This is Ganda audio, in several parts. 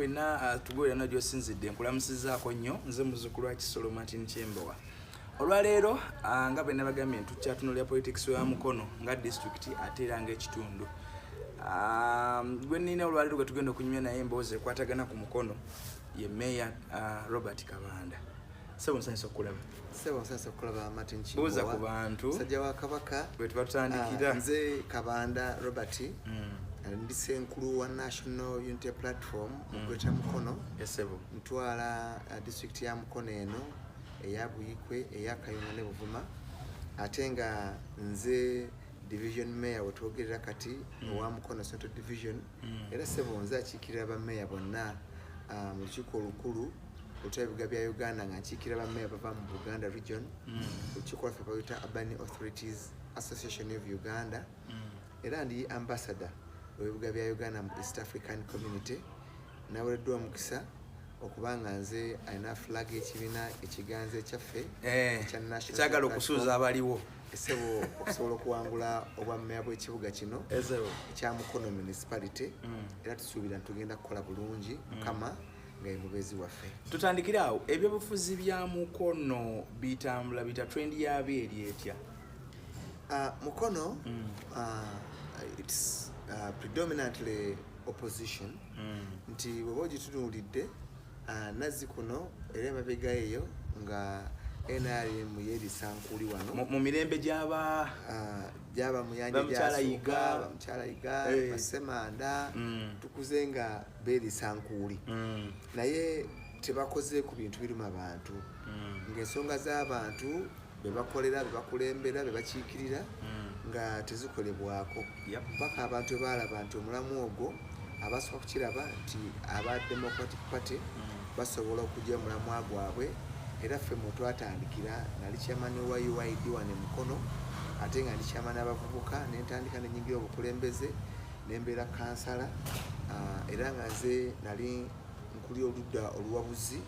mwenna tugulira najjo sinzidde nkulamusizaako nnyo nze muzzukulu wa Kisolo Martin Kyembowa. Olwaleero nga bwe nabagambye tukyatunulira politics ya Mukono nga district ate era ng'ekitundu. Gwe nnina olwaleero gwe tugenda okunyumya naye emboozi ekwatagana ku Mukono ye Mayor Robert Kabanda. Sebo nsanyusa okulaba. Sebo nsanyusa okulaba Martin Kyembowa. Buuza ku bantu. Sajja wa Kabaka. Bwe tuba tutandikira. Nze Kabanda Robert. Ndi senkulu wa National Unity Platform Greater Mukono. Sebo. Ntwala district ya Mukono eno eya Buyikwe eya Kayunga ne Buvuma. Ate nga nze division mayor wetwogerera kati wa Mukono Central Division. Era Sebo nze akiikirira ba mayor bonna mu lukiiko olukulu olw'ebiga bya Uganda nga nkiikirira ba mayor bava mu Buganda region. Olukiiko lwaffe bayita Urban Authorities Association of Uganda. Era ndi ambassador w'ebiga bya Uganda mu East African Community. Nawereddwa omukisa okubanga nze alina flag ekibiina ekiganze kyaffe ekya National kyagala okusuuza abaliwo. Sebo okusobola okuwangula obwa meya bw'ekibuga kino ekya Mukono municipality. Era tusuubira ntugenda kukola bulungi Mukama nga ye mubezi waffe. Tutandikira awo ebyobufuzi bya Mukono bitambula bita trend yabyo eri etya? Mukono it's predominantly opposition. Nti bw'oba ogitunuulidde nazzi kuno era emabega eyo nga NRM yerisa nkuli wano mu mirembe gyaba muyanja gyasuka bamukyala yiga basemanda tukuze nga berisa nkuli naye tebakoze ku bintu biruma abantu ng'ensonga z'abantu bebakolera bebakulembera bebakiikirira nga tezikolebwako paka abantu balaba nti omulamu ogwo abasooka kukiraba nti aba Democratic Party basobola okujja omulamu gwabwe. Era ffe mu twatandikira nali chairman wa UID wane Mukono ate nga ndi chairman abavubuka n'entandika n'enyingira obukulembeze n'embeera kansala era nga nze nali nkuli oludda oluwabuzi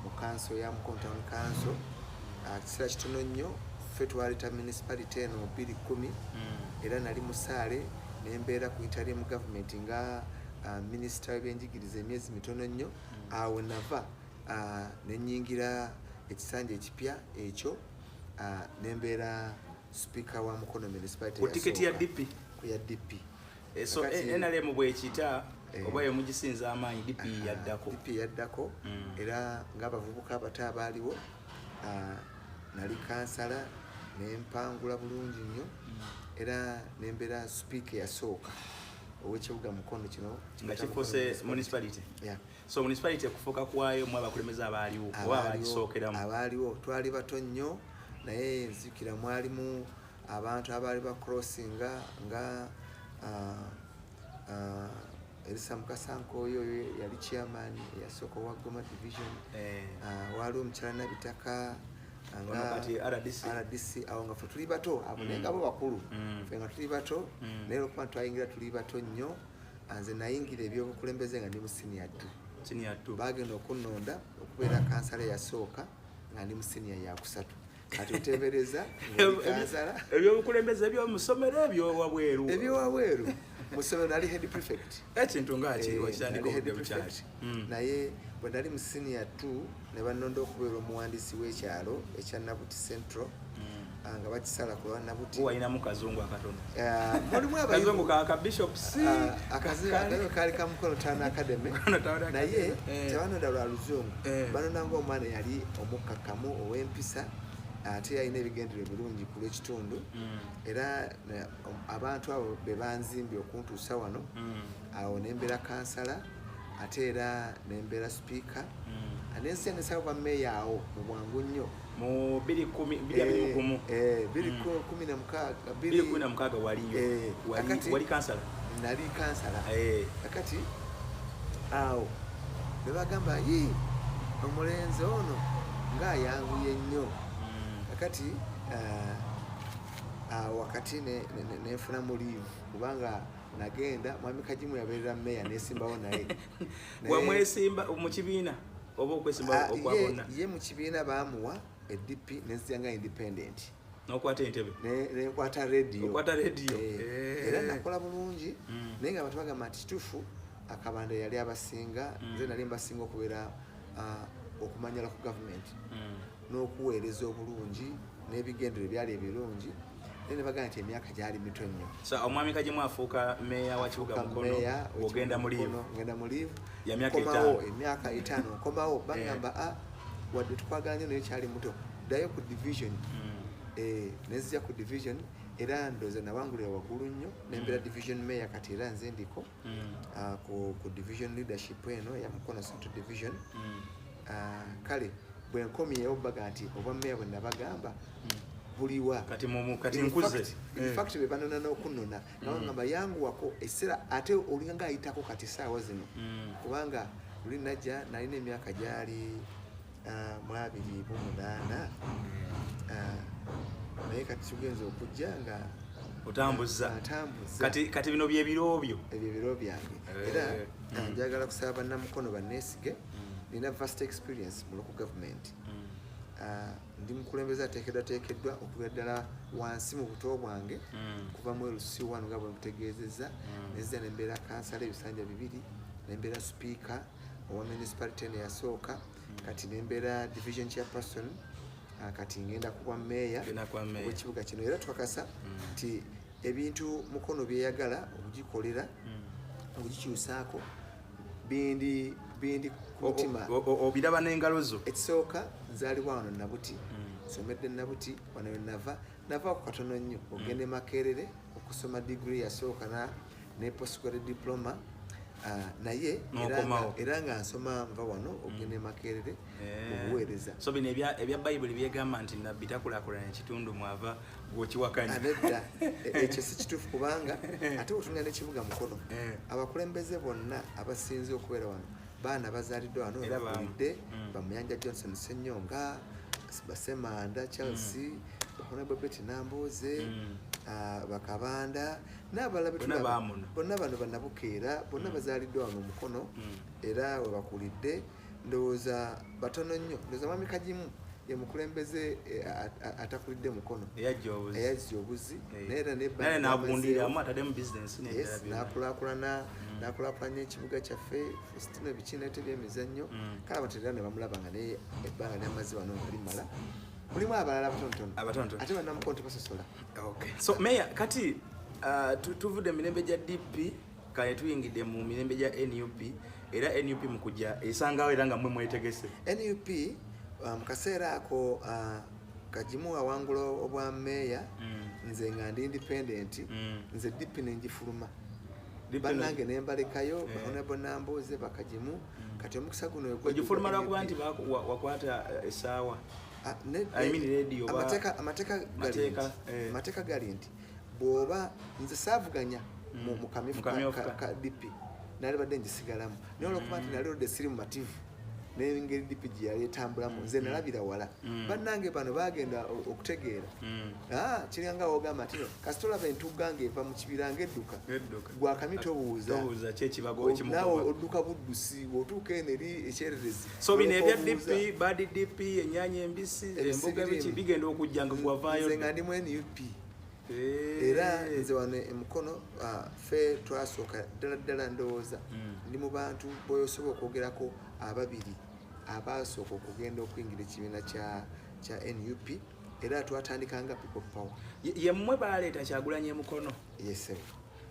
mu kanso ya Mukono Town Council. Kiseera kitono nnyo ffe twaleeta municipality eno 2010 era nali musaale n'embeera ku interim government nga minister w'ebyenjigiriza emyezi mitono nnyo awo nava n'enyingira ekisanja ekipya ekyo n'embeera speaker wa Mukono municipality ku tiketi ya DP ya DP. So NRM bwekita oba ye mugisinza amaanyi DP yaddako era ng'abavubuka abato abaaliwo nali kansala n'empangula bulungi nnyo era n'embeera speaker yasooka ow'ekibuga Mukono kino nga kifuuse municipality. So municipality kufuuka kwayo mu abakulembeze abaaliwo oba abagisookeramu abaaliwo twali bato nnyo naye nzikira mwalimu abantu abaali bakrossinga nga Elisa Mukasanko oyo yali chairman yasooka wa Goma division. Waliwo omukyala Nabitaka nga RDC awo nga ffe tuli bato abo naye nga bo bakulu ffe nga tuli bato naye okuba twayingira tuli bato nnyo. Nze nayingira ebyobukulembeze nga ndi mu senior 2 bagenda okunnonda okubeera kansala yasooka nga ndi mu senior ya 3 kati oteebereza kansala ebyobukulembeze ebyomusomero ebyowabweru mu ssomero nali head prefect ekintu ngaki wakitandika bukyali naye bwe nali mu senior 2 ne bannonda okubeera omuwandiisi w'ekyalo ekya Nabuti Central nga bakisala ku lwa Nabuti. Walinamu kazungu akatono mulimu kazungu ka Bishop C akazungu kali ka Mukono Town Academy naye tebanonda lwa luzungu banonda ng'omwana yali omukkakkamu ow'empisa ate yalina ebigendero birungi ku lw'ekitundu era abantu abo be banzimbye okuntuusa wano awo n'embeera kansala ate era n'embeera speaker n'ensengesa ba meya awo mu bwangu nnyo mu 2016 wali kansala nali kansala kakati awo be bagamba omulenzi ono ng'ayanguye nnyo kakati wakati nefunamu leave kubanga nagenda mwami Kajimu yabeerera meya nesimbawo naye wamwesimba mu kibiina oba okwesimba okwabona ye mu kibiina baamuwa DP neziyanga independent n'okwata entebe n'enkwata radio era nakola bulungi naye nga abantu bagamba nti kituufu Akabanda yali abasinga nze nali mbasinga okubeera okumanyala ku government n'okuweereza obulungi n'ebigendero byali ebirungi ne bagamba nti emyaka gyali mito nnyo. So omwami Kajimu afuuka meeya wa kibuga Mukono ogenda mu live ya emyaka 5 nkomawo bagamba wadde tukwagala nnyo naye kyali muto ddayo ku division nezija ku division era ndoza nabangulira waggulu nnyo nembeera division mayor kati era nze ndiko ku division leadership eno ya Mukono Central Division. Kale bwe nkomyewo baga nti oba mayor bwe nabagamba buliwa kati nkuze in fact be banona n'okunona nabagamba yanguwako essera ate olinga ayitako kati saawa zino kubanga luli najja nalina emyaka gyali 28 naye kati tugenza okujja nga otambuza kati bino byebiro byange era njagala kusaba bannamukono banneesige nina vast experience mu local government. Ndi mukulembeza ateekeddwa okubeera ddala wansi mu buto bwange kuva mu LC1 nga bwe mutegeezezza nezza nembeera kansala ebisanja 2 nembeera speaker owa municipality eno yasooka kati nembeera division chairperson kati ngenda kuba meeya w'ekibuga kino era twakasa nti ebintu Mukono byeyagala okugikolera okugikyusaako bindi ku mutima obiraba n'engalo zo. Ekisooka nzaalibwa wano Nabuti somedde Nabuti wano nava ku katono nnyo ogende Makerere okusoma degree yasooka ne postgraduate diploma naye era nga nsoma nva wano ogende Makerere obuweereza. So bino ebya Bible byegamba nti nabbi takulaakulana ekitundu mwava gwokiwakanya. Nedda ekyo si kituufu kubanga ate otunga n'ekibuga Mukono abakulembeze bonna abasinze okubeera wano baana bazaaliddwa wano bakulidde Bamuyanja Johnson Ssenyonga Basemanda Chelsea Honorable Betty Namboze Bakabanda n'abalala bonna bano bannabukeera bonna bazaaliddwa wano Mukono era webakulidde ndowooza batono nnyo ndowooza Mwami Kajimu ye mukulembeze atakulidde Mukono eyazza obuzi naye n'abundiramu atadde mu business n'akulaakulanya ekibuga kyaffe Faustino Bikinete by'emizannyo kale abantu era ne bamulaba nga naye ebbanga ly'amazzi wano nga limala mulimu abalala abatonotono ate bannamukono tebasosola. So Mayor kati tuvudde mirembe gya DP kale tuyingidde mu mirembe gya NUP era NUP mukujja esangawo era nga mmwe mwetegese. NUP mu kaseera ako Kajimu awangula obwa meeya nze nga ndi independent nze DP nenjifuluma bannange nembalekayo Honorable Namboze Bakajimu kati omukisa guno ogifuluma lwakuba nti wakwata essaawa amateeka gali nti bw'oba nze saavuganya mu kamyufu ka DP nali badde ngisigalamu naye olwokuba nti nali odde siri mu mativu n'engeri DP gye yali etambulamu nze nalabira wala bannange bano bagenda okutegeera kiringa wogamba nti kasita olaba entugga ng'eva mu kibira ng'edduka gwakami tobuuza nawe odduka buddusi otuuka eno eri ekyererezi. So bino ebya DP badi DP ennyanya embisi emboga biki bigenda okujja nga gwavaayo nze nga ndi mu NUP era nze wano Mukono ffe twasooka ddala ndowooza ndi mu bantu bw'osobola okwogerako ababiri abasooka okugenda okuyingira ekibiina kya NUP era twatandikanga people power. Ye mmwe baleeta Kyagulanyi Mukono? Yes.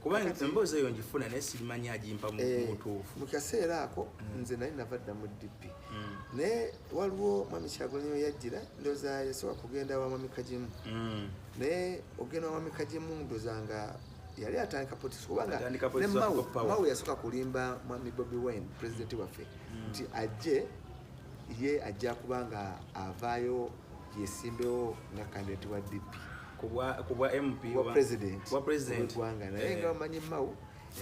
Kubanga emboozi eyo ngifuna naye simanyi agimpa mu butuufu. Mu kaseera ako nze nali navadda mu DP naye waliwo Mwami Kyagulanyi we yajjira ndowooza yasooka kugenda wa Mwami Kajimu naye ogenda wa Mwami Kajimu ndowooza nga yali atandika politics kubanga ne Mao yasooka kulimba Mwami Bobi Wine president waffe nti ajja kubanga avaayo yesimbewo nga candidate wa DP kubwa MP wa president w'eggwanga naye nga bamanyi Mao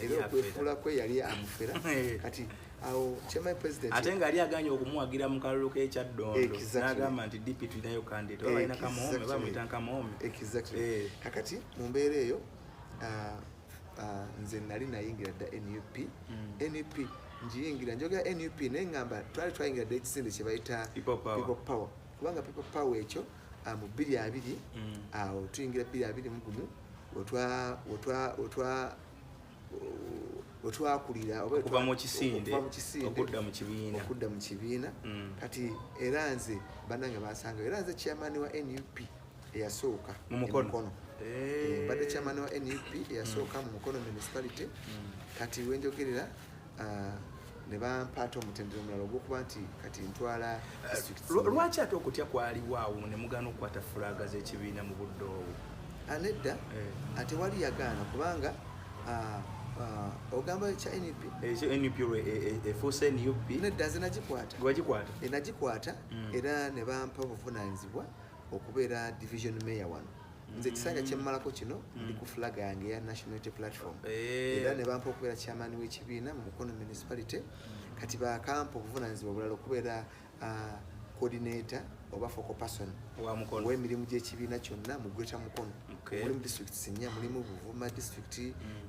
era okwefuula kwe yali amufera kati awo kyema president ate nga ali aganye okumuwagira mu kalulu k'ekyaddondo n'agamba nti DP tulinayo candidate balina Kamoome bamuyita Kamoome. Exactly. Kakati mu mbeera eyo nze nali nayingira dda NUP njiyingira njogera NUP naye ngamba twayingira dda ekisinde kye bayita people power kubanga people power ekyo mu 2020 awo tuyingira 2021 otwakulira okuva mu kisinde okudda mu kibiina kati era nze bannange basanga era nze chairman wa NUP eyasooka mu Mukono badde chairman wa NUP eyasooka mu Mukono municipality kati wenjogerera ne bampaata omutendera omulala ogwokuba nti kati ntwala district. Lwaki ate okutya kwaliwaawo ne mugana okukwata fulaga z'ekibiina mu budde obwo? Nedda ate wali yagaana kubanga ogamba kya NUP efuuse NUP nedda nze nagikwata era ne bampa obuvunaanyizibwa okubeera division mayor wano. Nze kisanja kyemmalako kino ndi ku fulaga yange eya National Unity Platform era ne bampa okubeera chairman w'ekibiina mu Mukono municipality kati bakampa obuvunaanyizibwa obulala okubeera coordinator oba focal person w'emirimu gy'ekibiina kyonna mu Greater Mukono. Mulimu district Sinnya, mulimu Buvuma district,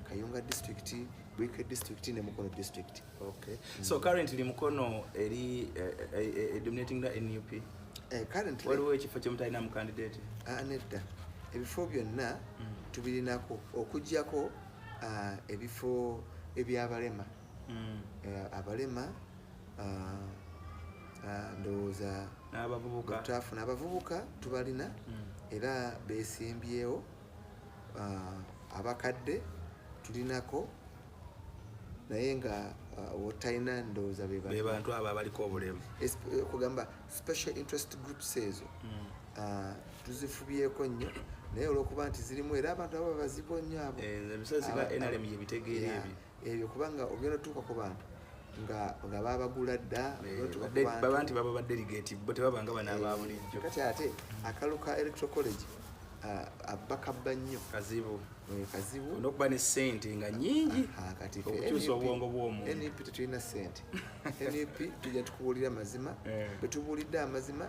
Kayunga district, Bwike district ne Mukono district. So currently Mukono eri dominating the NUP? Currently waliwo ekifo kyemutalina mu candidate? Nedda ebifo byonna tubirinako okuggyako ebifo ebyabalema abalema ndowooza n'abavubuka tubalina era beesimbyewo abakadde tulinako naye nga wotalina ndowooza be bantu abo abaliko obulemu okugamba special interest groups ezo tuzifubyeko nnyo naye olwokuba nti zirimu era abantu abo bazibu nnyo abo ebisozi ga NRM yebitegeera ebyo kubanga ogenda otuuka ku bantu nga babagula dda babanti baba badelegate bo tebabanga bana ababulijjo kati ate akalu ka electoral college bakabba nnyo kazibu n'okuba ne ssente nga nnyingi kati okukyusa obwongo bw'omuntu. NUP tetulina ssente. NUP tujja tukubuulira amazima bwe tubuulidde amazima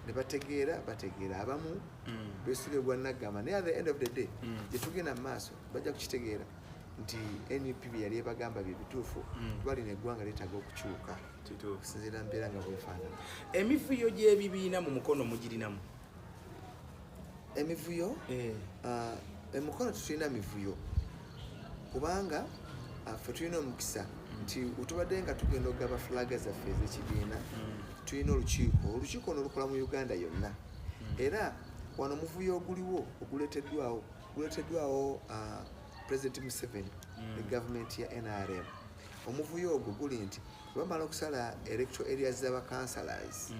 ne bategeera abamu beesuulire gwa naggamba naye at the end of the day gye tugenda mu maaso bajja kukitegeera nti NUP bye yali ebagamba bye bituufu twalina eggwanga lyetaaga okukyuka okusinziira mbeera nga bwefaanana. Emivuyo gy'ebibiina mu Mukono mugirinamu? Emivuyo Mukono tetulina mivuyo kubanga ffe tulina omukisa nti utubadde nga tugenda okugaba fulaga zaffe ez'ekibiina tulina olukiiko n'olukola mu Uganda yonna era wano omuvuyo oguliwo guleeteddwawo President Museveni ne gavumenti ya NRM. Omuvuyo ogwo guli nti bamala okusala electoral areas z'abakansalazi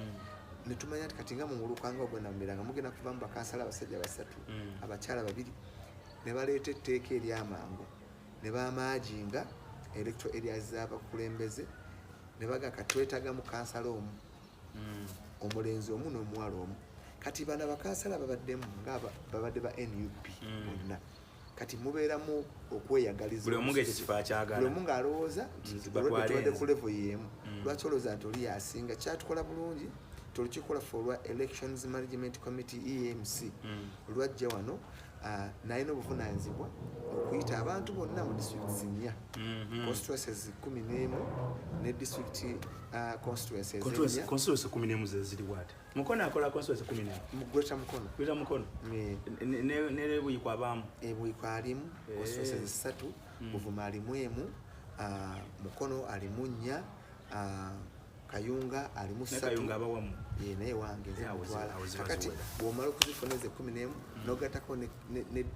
ne tumanya nti kati nga mu mulukanga ogwenda mu miranga mugenda kuva mu bakansala abasajja 3 abakyala 2 ne baleeta etteeka ery'amangu ne bamaajinga electoral areas z'abakulembeze ne bagaka twetaaga mu kansala omu omulenzi omu n'omuwala omu kati bano abakansala babaddemu nga babadde ba NUP bonna kati mubeeramu okweyagaliza buli omu ng'ekifo akyagala buli omu ng'alowooza nti tubadde ku level y'emu lwaki olowooza nti oli yasinga kyatukola bulungi tulukikola for Elections Management Committee EMC lwajja wano nalina obuvunaanyizibwa okuyita abantu bonna mu districts 4 constituencies 11 ne district constituencies 11 zeziri wati Mukono akola constituencies 11 mu Greater Mukono ne buyikwa abamu buyikwa alimu constituencies 3 Buvuma alimu emu Mukono alimu 4 Kayunga alimu 3 Kayunga abawamu naye wange kakati bw'omala okuzifuna eze 11 n'ogattako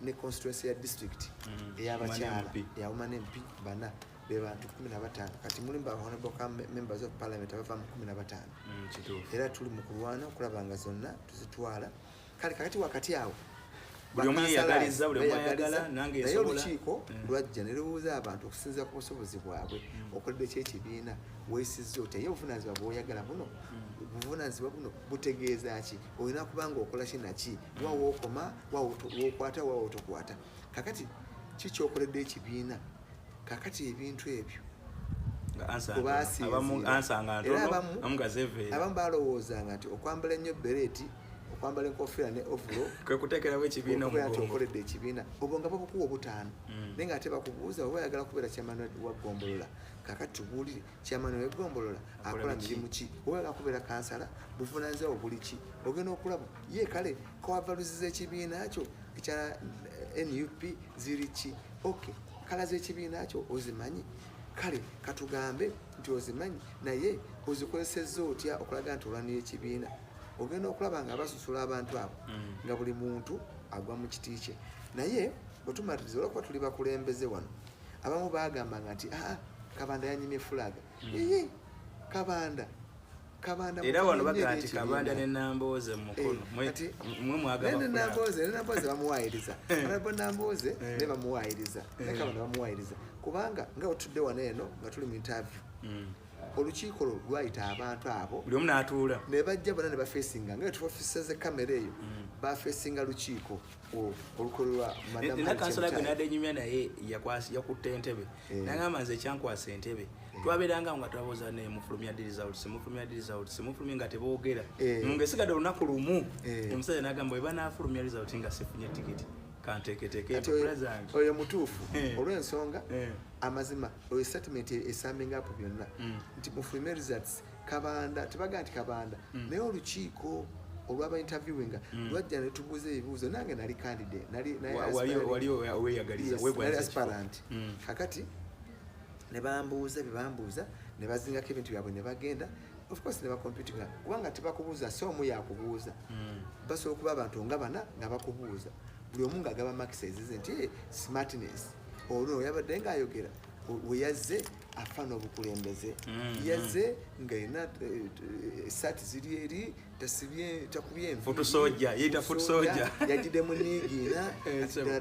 ne constituency ya district ey'abakyala yawuma n'empi bana be bantu 15 kati mulimu ba honorable members of parliament abava mu 15 era tuli mu kulwana okulaba nga zonna tuzitwala kale kakati wakati awo buli omu yeyagaliza buli omu ayagala nange esobola naye olukiiko lwajja ne lubuuza abantu okusinziira ku busobozi bwabwe okoledde eky'ekibiina weesizza oti ye obuvunaanyizibwa bw'oyagala buno obuvunaanyizibwa buno butegeeza ki olina kubanga okola kinaki wa wookoma wookwata wa wootokwata kakati kikyokoledde ekibiina kakati ebintu ebyo abamu balowoozanga nti okwambala ennyo bereeti okwambala enkofiira ne ovulo kwekuteekerawo ekibiina okoledde ekibiina obwo nga babukuwa 5 naye nga ate bakubuuza oba oyagala kubeera chairman wa Ggombolola kakati tubuulire chairman wa Ggombolola akola mirimu ki oba oyagala kubeera kansala buvunaanyizibwa buli ki ogenda okulaba ye kale kawavaluziza ekibiina kyo ekya NUP ziri ki kala z'ekibiina kyo ozimanyi kale katugambe nti ozimanyi naye ozikozesezza otya okulaga nti olwanira ekibiina ogenda okulaba nga basusula abantu abo nga buli muntu agwa mu kiti kye naye bwetumatiriza olwokuba tuli bakulembeze wano abamu bagambanga nti Kabanda yanyimye fulaga Kabanda era wano baga nti Kabanda ne Nambooze mu mukono mwe mwagaba Nambooze bamuwaayiriza Nambooze ne bamuwaayiriza ne Kabanda bamuwaayiriza kubanga nga otudde wano eno nga tuli mu interview olukiiko lwayita abantu abo buli omu n'atuula ne bajja bonna ne bafeesinga nga tufiseze kamera eyo bafeesinga lukiiko olukolwa kansala gwe nadde enyumya naye yakutte entebe nagamba nze ekyankwasa entebe twabeeranga nga twabuuza ne mufulumya mufulumya nga teboogera ngesigadde olunaku lumu omusajja nagamba bwe banaafulumya result nga sifunye tikiti kanteeketeeke oyo mutuufu olw'ensonga amazima oyo statement esaminga apo byonna nti mufulumya results Kabanda tebaga nti Kabanda naye olukiiko olwaba interviewinga lwajja ne tubuuza ebibuuzo nange nali candidate wali oweyagaliza nali aspirant kakati ne bambuuza bebambuuza ne bazingako ebintu byabwe ne bagenda of course ne bacomputinga kubanga tebakubuuza so omu yakubuuza basobola okuba abantu nga bana nga bakubuuza buli omu ng'agaba makisa ezize nti smartness olwo yabadde ng'ayogera weyazze afaana obukulembeze yazze ng'erina esaati ziri eri takubye futusoja yeyita futusoja yagidde mu niigiina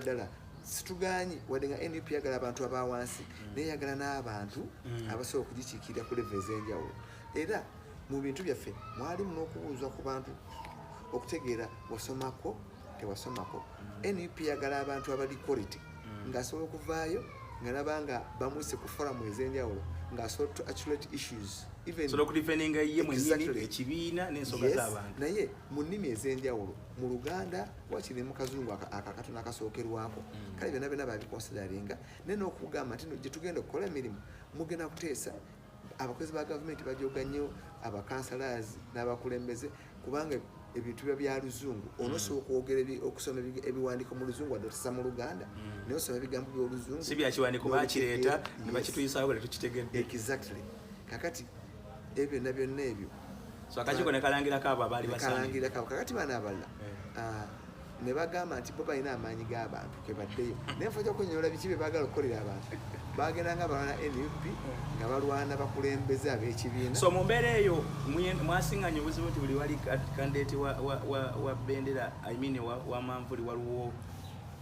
ddala situganyi wadde nga NUP yagala abantu abawansi naye yagala n'abantu abasobola okugikiikirira ku leve ez'enjawulo era mu bintu byaffe mwalimu n'okubuuzwa ku bantu okutegeera wasomako tewasomako NUP yagala abantu abali quality ng'asobola okuvaayo nga nabanga bamwise ku forum ez'enjawulo ng'asobola to articulate issues sobola okudifendinga ye mwennyini ekibiina n'ensonga z'abantu naye mu nnimi ez'enjawulo mu Luganda wakiri mu Kazungu akatono akasookerwako kale byonna byonna babikonsideringa naye n'okugamba nti gye tugenda okukola emirimu mugenda kuteesa abakozi ba gavumenti bajoga nnyo abakansalazi n'abakulembeze kubanga ebintu bya luzungu onosobola okwogera okusoma ebiwandiiko mu luzungu wadde otasa mu Luganda naye osoma ebigambo by'oluzungu si byakiwandiiko bakireeta ne bakituyisaawo bwe tetukitegedde exactly kakati ebyo byonna ebyo so akakiiko ne kalangirako abo abaali basalangirako kakati baana abalala ne bagamba nti bo balina amaanyi g'abantu kebaddeyo naye nfajja kunyonyola biki bye baagala okukolera abantu bagenda nga balwana NUP nga balwana bakulembeze ab'ekibiina so mu mbeera eyo mwasiŋŋanya obuzibu nti buli wali kandidate wa bendera I mean wa manvuli waliwo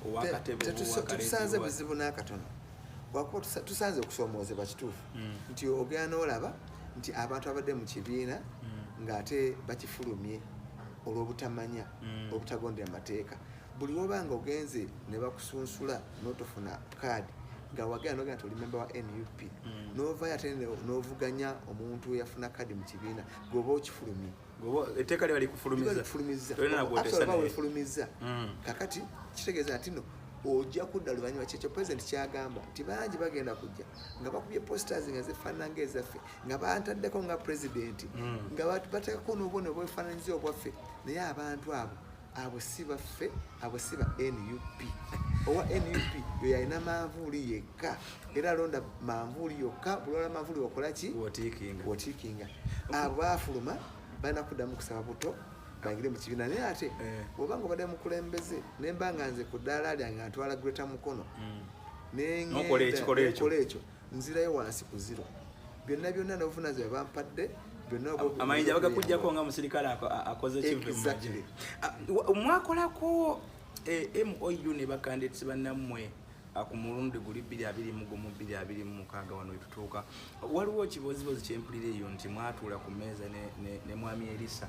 owakatebe tetusanze buzibu n'akatono wakuba tusanze okusoomoozebwa kituufu nti ogenda n'olaba nti abantu abadde mu kibiina ng'ate bakifulumye olw'obutamanya obutagondera amateeka buli wobanga ogenze ne bakusunsula n'otofuna kaadi nga wagenda n'ogenda nti oli memba wa NUP n'ovaayo ate n'ovuganya omuntu eyafuna kaadi mu kibiina gweoba okifulumye etteeka lye balikufulumiza wefulumiza kakati kitegeeza nti no ojja kudda luvannyuma kyekyo pulezidenti kyagamba nti bangi bagenda kujja nga bakubye posters nga zifaanana ng'ezaffe nga bantaddeko nga pulezidenti nga bateekako n'obubonero bwefaananyiza obwaffe naye abantu abo si baffe abo si ba NUP owa NUP yo yalina manvuuli yekka era alonda manvuuli yokka bulwala manvuuli wakola ki wotiikinga abo baafuluma balina kuddamu kusaba buto bangire mu kibiina naye ate obanga obadde mukulembeze nemba nga nze ku ddaala lyange nga ntwala Greta Mukono nokola ekyo nzirayo wansi ku zero byonna n'obuvunaanyizibwa bampadde amayinja bagakujjako nga musirikale akoze kive exactly mwakolako MOU ne bakandidates bannammwe ku mulundi guli 2021-2026 wano wetutuuka waliwo kibozibozi kyempulira eyo nti mwatuula ku mmeeza ne mwami Elisa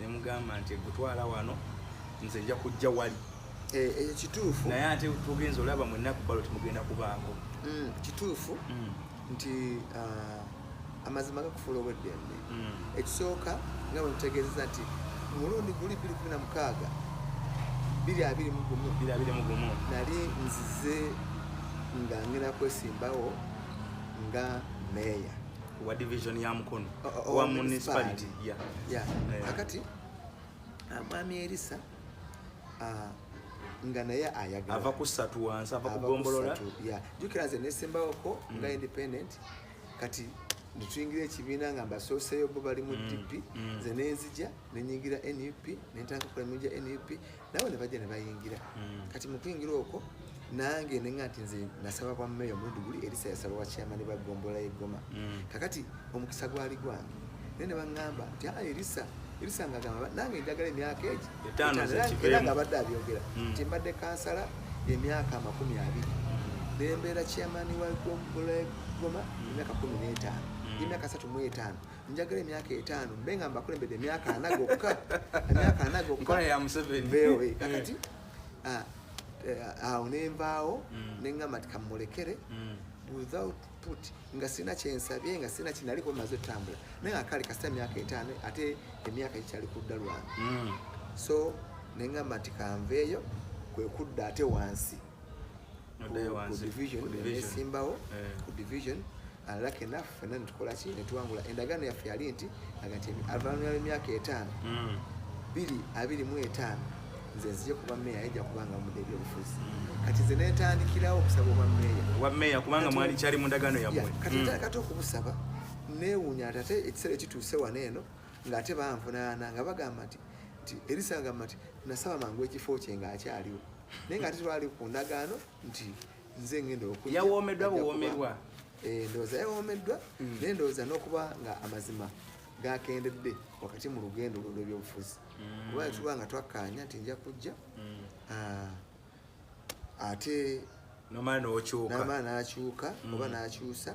ne mugamba nti gutwala wano nze nja kujja wali kituufu naye ate tugenza olaba mwenna ku balo timugenda kubaako kituufu nti amazima gakufuula obweddembe ekisooka nga bwe mutegeezeza nti mulundi guli 2026 2021 nali nzize nga ngenda kwesimbawo nga meeya wa division ya Mukono wa municipality akati mwami Elisa nga naye ayagala ava ku 3 wansi ava ku gombolola jukira nze nesimbawoko nga independent kati netuyingira ekibiina nga mbasooseyo bo bali mu DP nze nenzija nenyingira NUP nentandika okukola emirimu gya NUP nabo ne bajja ne bayingira kati mu kuyingira okwo nange nenga nti nze nasaba kwa mmeeyo omulundi guli Elisa yasaba wa chairman ba Gombola y'Eggoma kakati omukisa gwali gwange ne baŋŋamba nti Elisa ngagamba nange njagala emyaka egi era nga badde abyogera nti mbadde kansala emyaka 20 nembeera chairman wa Gombola y'Eggoma emyaka 15 emyaka 35 njagala emyaka 5 mbe nga mbakulembedde emyaka 4 gokka nkola ya Museveni beewe kakati awo nenvaawo neŋŋamba nti kamulekere without put nga sina kyensabye nga sina kinaliko maze otambula naye akali kasita emyaka 5 ate emyaka gikyali kudda lwange so neŋŋamba nti kanveeyo kwe kudda ate wansi ku division nesimbawo ku division lucky enough fenna netukola ki netuwangula endagaano yaffe yali nti agati avanula emyaka 5 25 nze nzije kuba meya ejja kubanga mudde ebyobufuzi kati nze netandikirawo okusaba obwa meya kubanga mwali kyali mu ndagaano yammwe kati kati okubusaba neewuunya ate ekiseera ekituuse wano eno ng'ate banvunaana nga bagamba nti Elisa agamba nti nasaba mangu ekifo kye ng'akyaliwo naye ng'ate twali ku ndagaano nti nze ngenda okujja yawoomeddwa buwoomerwa ndowooza yawoomeddwa naye ndowooza n'okuba nga amazima gakendedde wakati mu lugendo lw'ebyobufuzi kuba tuba nga twakkaanya nti nja kujja ate n'amaana n'akyuka oba n'akyusa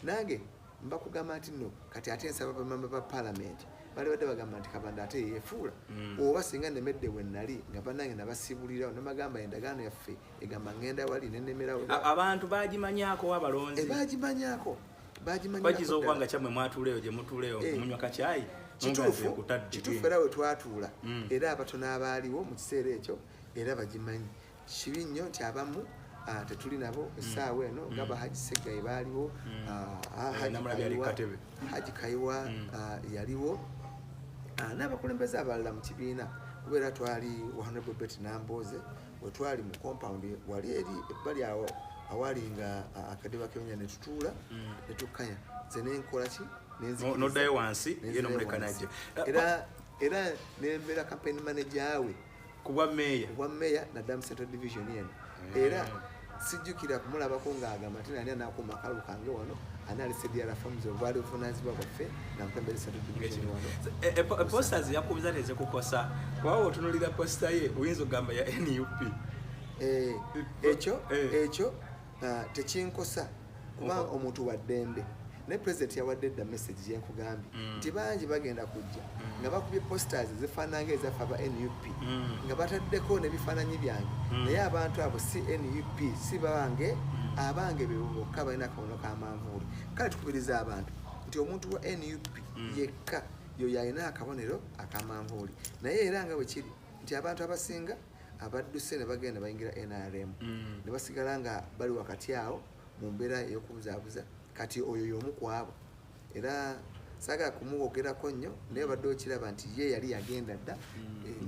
nange mbakugamba nti nno kati ate nsaba bamamba ba palamenti bali badde bagamba nti Kabanda ate yeefuula oba singa nemedde we nnali nga bannange nabasibulirawo nemagamba endagaano yaffe egamba ngenda wali nenemerawo abantu bagimanyako abalonzi bagimanyako bagiza okubanga kyammwe mwatuuleyo gye mutuuleyo munywa kacyayi kituufu era we twatuula era abatono abaaliwo mu kiseera ekyo era bagimanyi kibi nnyo nti abamu tetuli nabo essaawa eno nga Bahaji Segayi baaliwo Haji Kayiwa yaliwo n'abakulembeze abalala mu kibiina kubeera twali Honorable Betty Namboze we twali mu compound wali eri ebbali awo awali nga akadeba k'ennyanja ne tutuula ne tukkanya nze nenkola ki noddayo wansi ye nomuleka najja era nembeera campaign manager we ku bwa meya naddala mu Central Division eno era sijjukira kumulabako ng'agamba nti nani anakuuma akalu kange wano analise DRA forms obwali obuvunaanyizibwa bwaffe nampembere Central Division wano posters yakubiza teze kukosa kwawo otunulira posta ye oyinza okugamba ya NUP ekyo tekinkosa kubanga omuntu wa ddembe ne president yawadde dda message yenkugambye nti bangi bagenda kujja nga bakubye posters zifaananga ezaffe aba NUP nga bataddeko n'ebifaananyi byange naye abantu abo si NUP si bange abange be bokka balina akawono ka manvuuli kale tukubiriza abantu nti omuntu wa NUP yekka yoyo alina akabonero akamanvuuli naye era nga bwe kiri nti abantu abasinga abadduse ne bagenda bayingira NRM ne basigala nga bali wakati awo mu mbeera ey'okubuzaabuza kati oyo y'omu ku abo era saagala kumuwogerako nnyo naye badde okiraba nti ye yali yagenda dda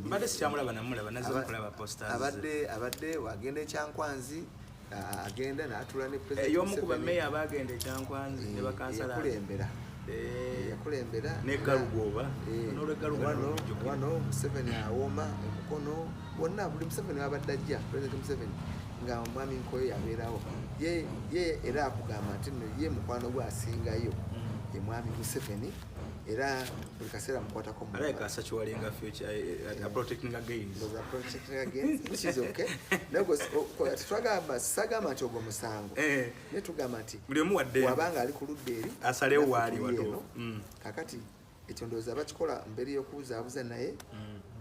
mbadde sikyamulaba namulaba nazze mukulaba posters abadde wagenda ekyankwanzi agenda n'atuula ne president ey'omu ku bameeya abagenda ekyankwanzi ne bakansala yakulembera n'eggalugoba wano Museveni awooma omukono bonna buli Museveni wabadde ajja president Museveni nga omwami Nkoyo yabeerawo ye era akugamba nti nno ye mukwano gwe asingayo ye mwami Museveni era buli kaseera mukwatako tetwagamba sagamba nti ogwo musango naye tugamba nti wabanga ali ku ludda eri asalewo waali watuufu kakati ekyo ndowooza bakikola mberi y'okubuzaabuza naye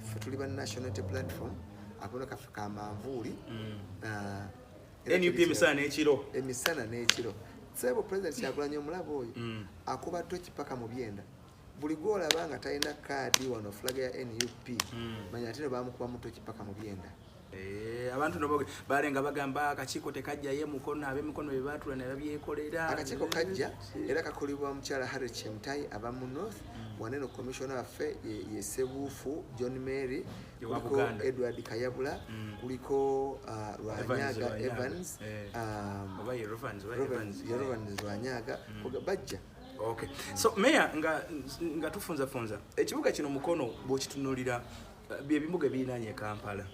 ffe tuli ba National Unity Platform akono kaffe ka manvuuli NUP emisana n'ekiro sebo president Kyagulanyi omulabo oyo akuba toki paka mu byenda buli gwolaba nga talina kaadi wano flag ya NUP manya ate ne bamukuba mu toki paka mu byenda abantu nabo balenga bagamba akakiiko tekajja ye mukono ab'emikono bye baatula ne babyekolera. Akakiiko kajja era kakolebwa mukyala Harriet Chemutai aba mu North, waneno commissioner waffe ye Sebuufu John Mary, kuliko Edward Kayabula, kuliko Rwanyaga Evans, Evans Rwanyaga bajja. Okay. So Mayor nga tufunza ekibuga kino Mukono bw'okitunulira byebimuga birinaanye Kampala.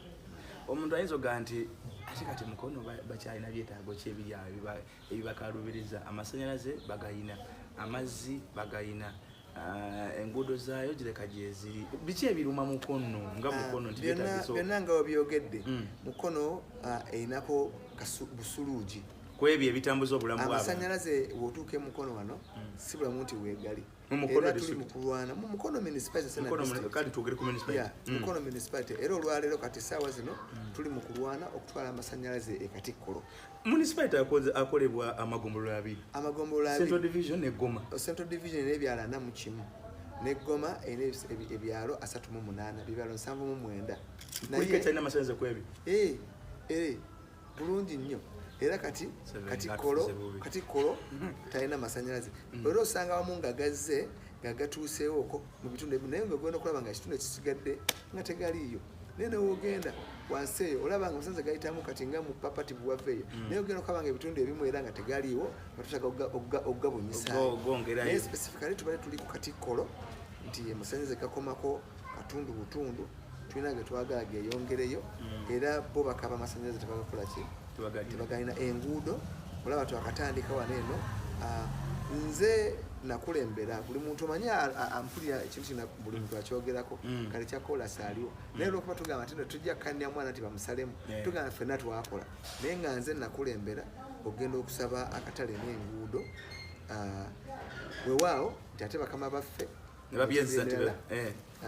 Omuntu ayinza oga nti ate kati Mukono bakyalina byetaago ki ebibakalubiriza, amasanyalaze bagayina, amazzi bagayina, enguudo zaayo gireka gyeziri, biki ebiruma Mukono nga Mukono nti byetaagiso byonna nga wabyogedde Mukono einako busuluugi kwebyo ebitambuza obulamu bwabo. Amasanyalaze bw'otuuka Mukono wano si bulamu nti weegali. Mukono tuli mukulwana mu Mukono municipality sena kati tugere ku municipality. Mukono municipality era olwaleero kati saawa zino tuli mukulwana okutwala amasanyalaze e Katikkolo. Municipality akolebwa amagombolola abiri. Central Division ne Goma. Central Division n'ebyalo 41 ne Goma ebyalo 38 byalo 79. Naye kyalina amasanyalaze kwebyo. Bulungi nnyo. Era Katikkolo talina masanyalaze. Era osanga wamu nga gazze nga gatuuseewo okwo mu bitundu naye nga ogenda okulaba nga ekitundu ekisigadde nga tegaliiyo. Naye newoogenda wansi eyo olaba nga amasannyalaze gayitamu kati nga mu papati buwaveeyo. Naye ogenda okulaba nga ebitundu ebimu era nga tegaliiwo nga tutaka okugabunyisaayo. Naye specifically tubale tuli ku Katikkolo nti amasannyalaze gakomako katundu butundu, tulina ge twagala geeyongereyo era bo bakaba amasannyalaze tebagakola ki? Tebagayina enguudo. Olaba twakatandika wano eno. Nze nakulembera buli muntu omanyi ampulira ekintu kina buli muntu akyogerako kale kyakola saaliwo. Naye olwokuba tugamba nti tujja kukkanira mwana nti bamusalemu tugamba ffenna twakola. Naye nga nze nakulembera ogenda okusaba akatale n'enguudo weewaawo nti ate bakama baffe ne babyezza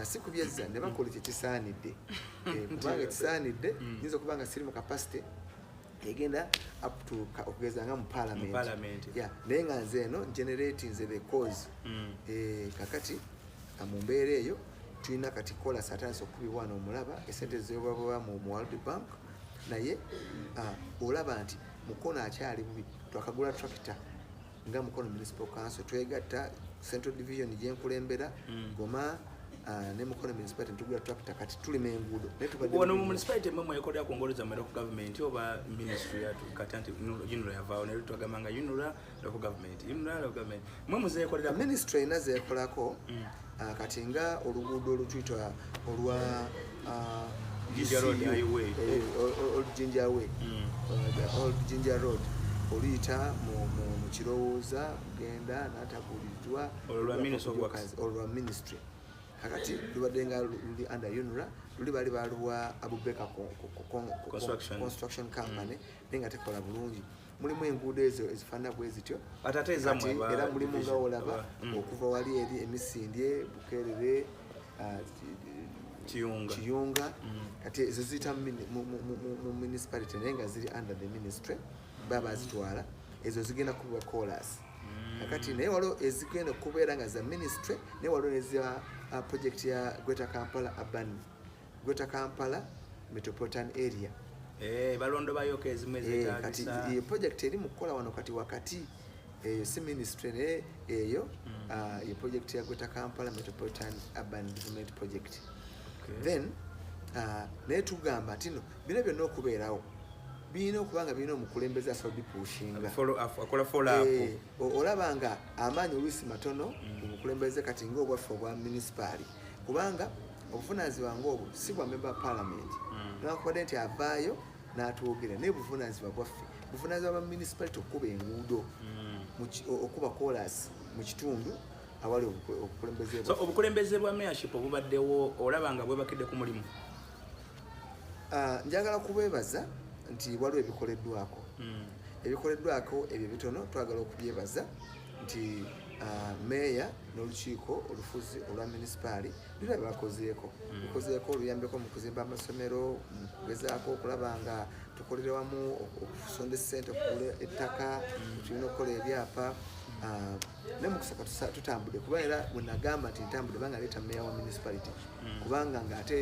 si kubyezza ne bakola kyekisaanidde kubanga ekisaanidde nyinza okuba nga siri mu kapasite egenda up to okugeza nga mu parliament. Naye nga nze eno generating the cause. Kakati mu mbeera eyo tulina kati kola satandise okukubibwa wano omulaba esente zebwabwa mu World Bank. Naye olaba nti Mukono akyali bubi, twakagula tractor nga Mukono Municipal Council twegatta Central Division gyenkulembera Goma ne Mukono Municipality tugula tractor kati tulima enguudo. Wano mu municipality mmwe mwekolera kwongoleza mu local government oba ministry yatu kati anti UNRA yavaawo ne twagamba nga UNRA local government mmwe muzeekolera ministry ina zeekolako kati nga oluguudo olutuyita olwa Jinja Road highway Jinja Road oluyita mu Kirowooza kugenda n'atabuuliddwa olwa ministry. Kakati lubadde nga luli under UNRA luli bali baluwa Abubeka construction company naye nga tekola bulungi. Mulimu enguudo ezo ezifaanana bwe zityo era mulimu nga olaba okuva wali eri Emisindye Bukeerere Kiyunga kati ezo ziyita mu municipality naye nga ziri under the ministry baba zitwala ezo zigenda kuba chorus. Kakati naye waliwo ezigenda okubeera nga za ministry naye waliwo nezia project ya Greater Kampala Metropolitan Area. Balondo bayoka ezimwe zeetaagisa. Kati ye project eri mu kukola wano kati wakati eyo si ministry naye eyo ye project ya Greater Kampala Metropolitan Urban Development Project. Then naye tugamba nti no bino byonna okubeerawo birina okuba nga birina omukulembeze asobola bipushinga akola follow up. Olaba nga amaanyi oluusi matono omukulembeze kati ng'obwaffe obwa municipal kubanga obuvunaanyizibwa ng'obwo si bwa member parliament newankubadde nti avaayo n'atwogera naye buvunaanyizibwa bwaffe buvunaanyizibwa bwa municipality okukuba enguudo okuba chorus mu kitundu awali obukulembeze. So obukulembeze bwa mayorship obubaddewo olaba nga bwebakidde ku mulimu. Njagala kubeebaza nti waliwo ebikoleddwako ebyo bitono twagala okubyebaza nti meya n'olukiiko olufuzi olwa municipali lulaba bakozeeko oluyambeko mu kuzimba amasomero mu kugezaako okulaba nga tukolere wamu okusonda essente okugula ettaka tulina okukola ebyapa ne mu kusaka tutambule kuba era bwe nagamba nti ntambule banga leeta meya wa municipality kubanga nga ate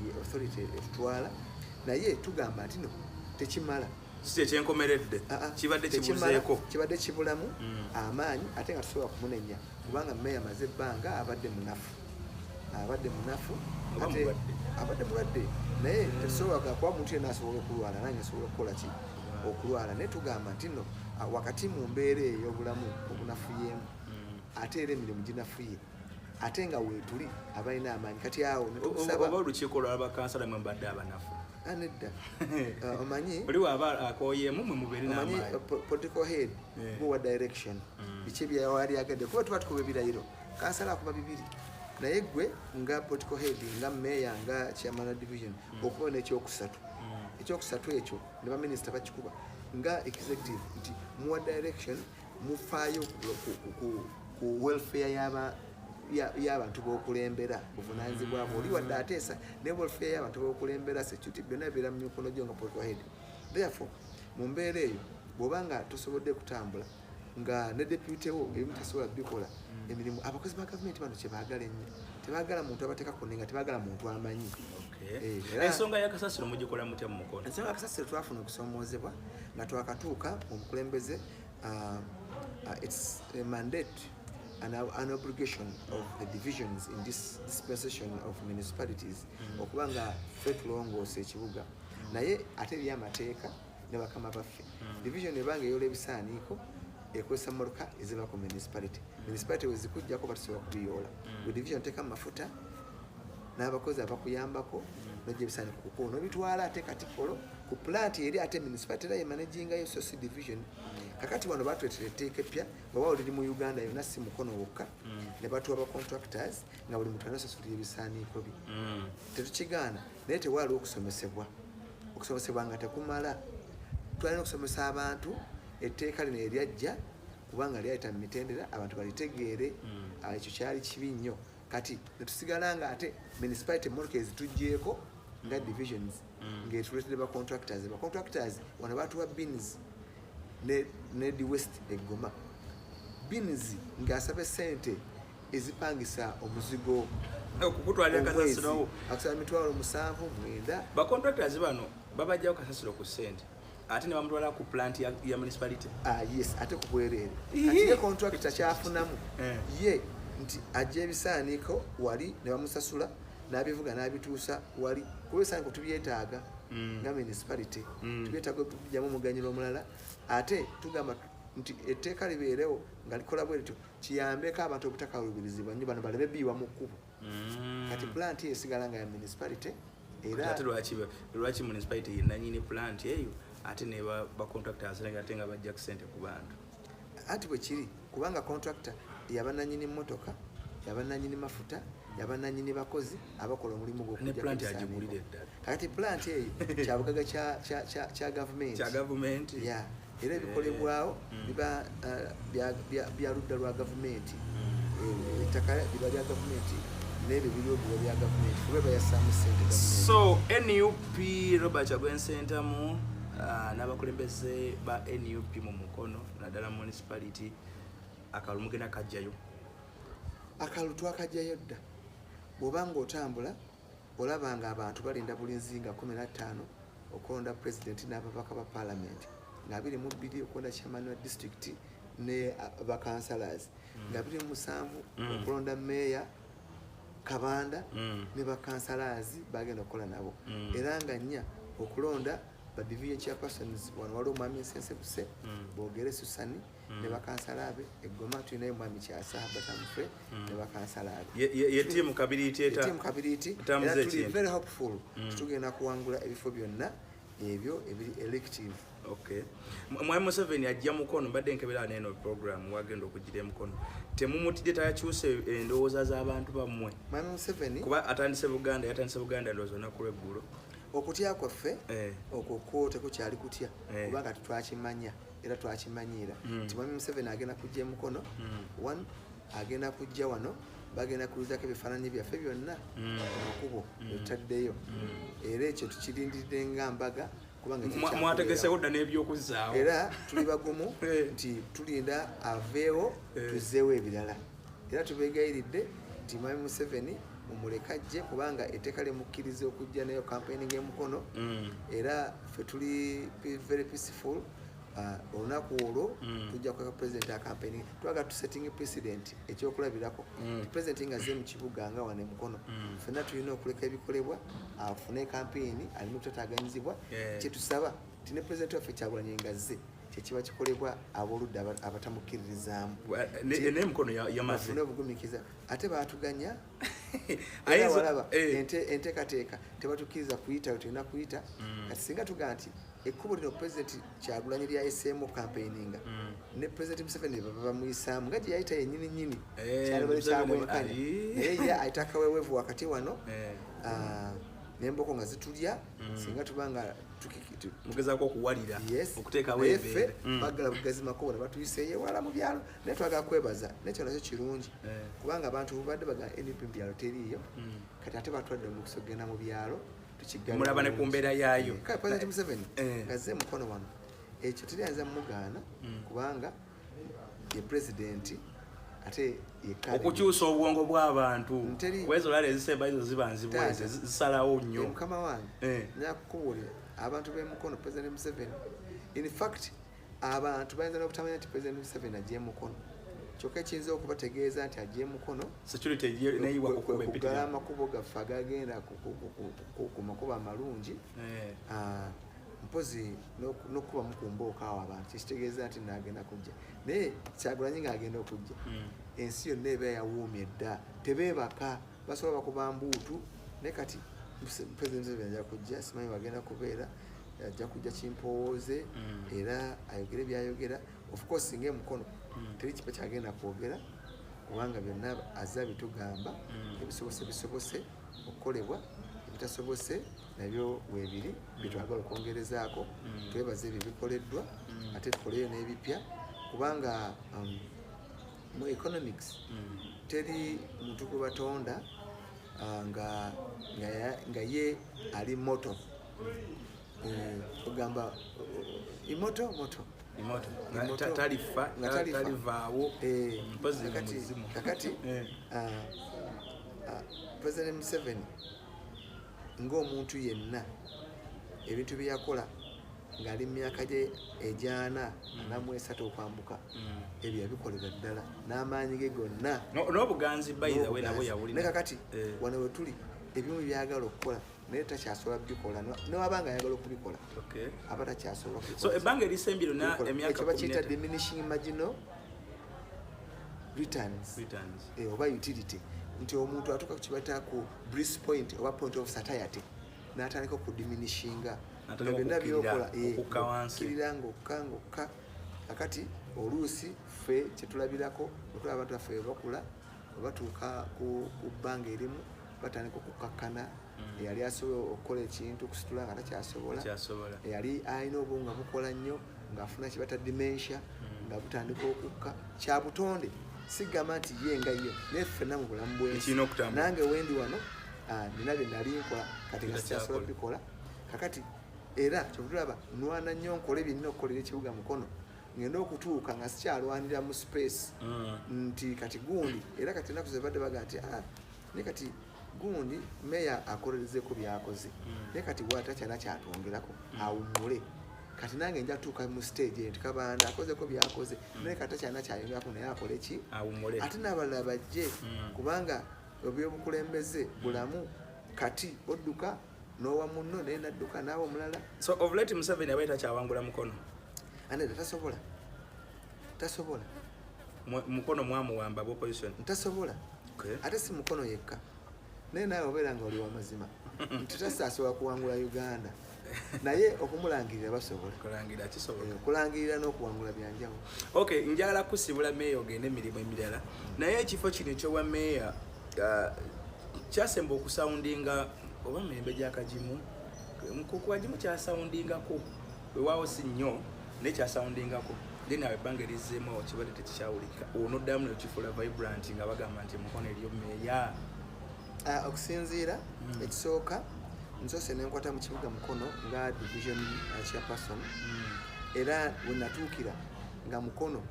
ye authority etutwala naye tugamba nti no tekimala kyenkomeredde kibadde kibulamu amaanyi ate nga tusobola kumunenya kubanga meya amaze ebbanga abadde munafu ate abadde mulwadde naye tetusobola kuba muntu yenna asobola okulwala nange asobola okukola ki okulwala naye tugamba nti no wakati mu mbeera ey'obulamu obunafuyeemu ate era emirimu ginafuye ate nga weetuli abalina amaanyi kati awo oba olukiiko lw'abakansala mwe mbadde abanafu nedda omanyi oli waaba akooyeemu mwe mubeere n'amaanyi political head wa direction biki byawali agadde kuba tuba tukuba ebirayiro kansala akuba bibiri naye gwe nga political head nga meya nga chairman of division okuba n'ekyokusatu ekyo ne baminisita bakikuba nga executive nti muwa direction mufaayo ku welfare y'abantu b'okulembera buvunaanyizibwa bwo oli wadde ateesa ne welfare y'abantu b'okulembera security byonna bibeera mu mikono gyo nga political head. Therefore mu mbeera eyo bw'oba nga tosobodde kutambula nga ne deputy wo ebimu tasobola bikola emirimu abakozi ba gavumenti bano kye baagala ennyo tebaagala muntu abateeka kunenga tebaagala muntu amanyi. Ensonga ya kasasiro mugikola mutya mu mukono? Ensonga ya kasasiro twafuna okusoomoozebwa nga twakatuuka mu bukulembeze it's a mandate and an obligation of the divisions in this dispensation of municipalities okuba nga ffe tulongoosa ekibuga naye ate eri amateeka ne bakama baffe division ebanga eyola ebisaaniiko ekozesa mmoloka eziva ku municipality wezikujjako batusobola kubiyoola bwe division teeka mu mafuta n'abakozi abakuyambako nojja ebisaaniiko kukuwa nobitwala ate katikolo ku plant eri ate municipality era yemanagingayo soci division. Kakati wano batwetera etteeka eppya bwaba oliri mu Uganda yonna si mukono wokka ne batuwa ba contractors nga buli muntu anasasulira ebisaaniiko bye tetukigaana naye tewaaliwo okusomesebwa nga tekumala twalina okusomesa abantu etteeka lino eryajja kubanga lyayita mu mitendera abantu balitegeere ekyo kyali kibi nnyo kati netusigala nga ate municipality mmoloka ezituggyeko nga divisions ng'etuleetera ba contractors wano batuwa bins ne di west eggoma bins ng'asaba sente ezipangisa omuzigo okukutwalira kasasiro akusaba mitwalo 7-9 ba contractors bano babajjawo kasasiro ku sente ate ne bamutwala ku plant ya municipality. Yes ate ku bwereere kati ye contractor kyafunamu ye nti ajja ebisaaniiko wali ne bamusasula n'abivuga n'abituusa wali kuba ebisaaniiko tubyetaaga nga municipality tubyetaaga okujjamu omuganyiro omulala ate tugamba nti etteeka libeerewo nga likola bwe lityo kiyambeko abantu obutakaluubirizibwa nnyo bano baleme biiwa mu kkubo kati plant esigala nga ya municipality era ate lwaki municipality yenanyini plant eyo ate ne ba contractors ate nga bajja ku ssente ku bantu ati bwe kiri kubanga contractor yabananyini mmotoka yabananyini mafuta yabananyini bakozi abakola omulimu gw'okujja kati plant eyo kyabugaga kya gavumenti era ebikolebwawo biba bya ludda lwa gavumenti ettaka liba lya gavumenti n'ebyo biriwo biba bya gavumenti kuba bayassaamu ssente gavumenti. So NUP Robert Kyagulanyi Ssentamu n'abakulembeze ba NUP mu mukono naddala municipality akalulu mugenda kajjayo? Akalulu twakajjayo dda bw'oba ng'otambula olabanga abantu balinda bulinzi nga 15 okulonda president n'ababaka ba parliament nga 22 okulonda chairman wa district ne ba councillors nga 27 okulonda mayor Kabanda ne ba councillors bagenda okukola nabo era nga 4 okulonda ba division chairpersons wano waliwo Mwami Nsensebuse Boogere Susani ne ba councillors eggoma tulinayo Mwami Kyasa Batamufre ne ba councillors ye team kabiriti tuli very hopeful tugenda kuwangula ebifo byonna ebyo ebiri elective. Okay. Mwami Museveni ajja mukono mbadde nkebera neno program wagenda okugira mukono temumutidde tayakyuse endowooza z'abantu bammwe. Mwami Museveni kuba yatandise Buganda ndowooza olunaku lw'eggulo okutya kwaffe okwo tekukyali kutya kubanga twakimanya era twakimanyiira nti Mwami Museveni agenda kujja mukono agenda kujja wano bagenda kulizako ebifaananyi byaffe byonna amakubo etaddeyo era ekyo tukirindiridde nga mbaga mwategesewo dda n'ebyokuzaawo era tuli bagumu nti tulinda aveewo tuzzeewo ebirala era tubeegayiridde nti Mwami Museveni mumuleka ajje kubanga etteeka limukkiriza okujja nayo campaigning y'emukono era ffe tuli very peaceful. Olunaku olwo tujja kuwa president ya campaigning twaga tu setting precedent ekyokulabirako president nga azze mu kibuga nga wane Mukono ffenna tulina okuleka ebikolebwa afune campaign alimu kutataaganyizibwa kyetusaba tine president waffe Kyagulanyi nga azze kyekiba kikolebwa aboludda abatamukkiririzaamu ne Mukono yamaze afune obugumikiza ate baatuganya era walaba enteekateeka tebatukkiriza kuyita tulina kuyita kati singa tugaa nti ekkubo lino president Kyagulanyi lya SM campaigninga ne president Museveni baba muyisaamu nga gye yayita yennyini nnyini kyalibale kyabwenkanya naye ye ayita akaweweevu wakati wano n'emboko nga zitulya singa tubanga mugezaako okuwalira okuteekawo ebeere baggala bugazi makobo ne batuyisa ewala mu byalo naye twagala kwebaza nekyo nakyo kirungi kubanga abantu badde baga NUP mu byalo teriiyo kati ate batwadde mu kusogenda mu byalo mulaba ne ku mbeera yaayo kale president Museveni ngazze Mukono wano ekyo teriyinza mugana kubanga ye president ate okukyusa obwongo bw'abantu kwezo lale ezisemba izo ziba nzibweze zisalawo nnyo mukama wange nyakukubuulira abantu b'e Mukono president Museveni in fact abantu bayinza n'obutamanya nti president Museveni ajje Mukono kyokka ekiyinza okubategeeza nti ajje Mukono security neyiwa kugala amakubo gaffe agagenda ku makubo amalungi mpozi n'okuba mukumbooka awo abantu kitegeeza nti naagenda kujja naye Kyagulanyi ng'agenda okujja ensi yonna eba yawuumye dda tebeebaka basobola bakuba mbuutu naye kati president Museveni ajja kujja simanyi bagenda kubeera ajja kujja kimpowooze era ayogere byayogera of course singa Mukono teri kiba kyagenda kwogera kubanga byonna azza bitugamba ebisobose okukolebwa ebitasobose nabyo weebiri byetwagala okwongerezaako twebaza ebyo bikoleddwa ate tukoleyo n'ebipya kubanga mu economics teri muntu gwe batonda nga ye ali moto ogamba imoto talivaawo kakati president Museveni ng'omuntu yenna ebintu byeyakola ng'ali mu myaka gye ejaana namwesatu okwambuka ebyo yabikolera ddala n'amaanyi ge gonna n'obuganzi bayiza we nabo yawulira ne kakati wano we tuli ebimu byagala okukola naye takyasobola bikola newabanga ayagala okubikola aba takyasobola so ebbanga erisembiro na emyaka bakiyita diminishing marginal returns oba utility nti omuntu atuuka ku kibata ku breeze point oba point of satiety n'atandika okudiminishinga byonna byokola kirira ng'okka akati oluusi ffe kyetulabirako okulaba abantu baffe bakula batuuka ku bbanga erimu batandika okukakkana eyali asobola okukola ekintu kusitula nga takyasobola eyali alina obwongo nga bukola nnyo ng'afuna kibata dementia nga butandika okukka kya butonde sigamba nti ye nga ye naye ffenna mu bulamu bwensi nange wendi wano nina bye nali nkola kati nga sikyasobola kubikola kakati era kyobutulaba nwana nnyo nkole byennina okukolera ekibuga Mukono ngenda okutuuka nga sikyalwanira mu space nti kati gundi era kati ennaku ze badde baga nti naye kati gundi meya akolerezeeko byakoze naye kati watakyala kyatwongerako awummule kati nange nja tuuka mu stage nti Kabanda akozeko byakoze naye kati takyalina kyayongerako naye akole ki ate n'abalala bajje kubanga ebyobukulembeze bulamu kati odduka n'owa munno naye nadduka naawe omulala so of late Museveni abaye takyawangula Mukono aneda tasobola Mukono mwamuwamba opposition tasobola ate si Mukono yekka naye naawe obeera nga oli wamazima nti tasasobola kuwangula Uganda naye okumulangirira basobola kulangirira n'okuwangula byanjawulo okay njagala kusibula meeya ogende emirimu emirala naye ekifo kino ekyowa meeya kyasemba okusawundinga oba mirembe gyakagimu kukuwagimu kyasawundingako wewaawo si nnyo naye kyasawundingako then awe ebbanga erizzeemu awo kibadde tekikyawulikika onoddamu nekifuula vibrant nga bagamba nti Mukono eryo meeya okusinziira ekisooka nsoose nenkwata mu kibuga Mukono nga division chairperson era wenatuukira nga Mukono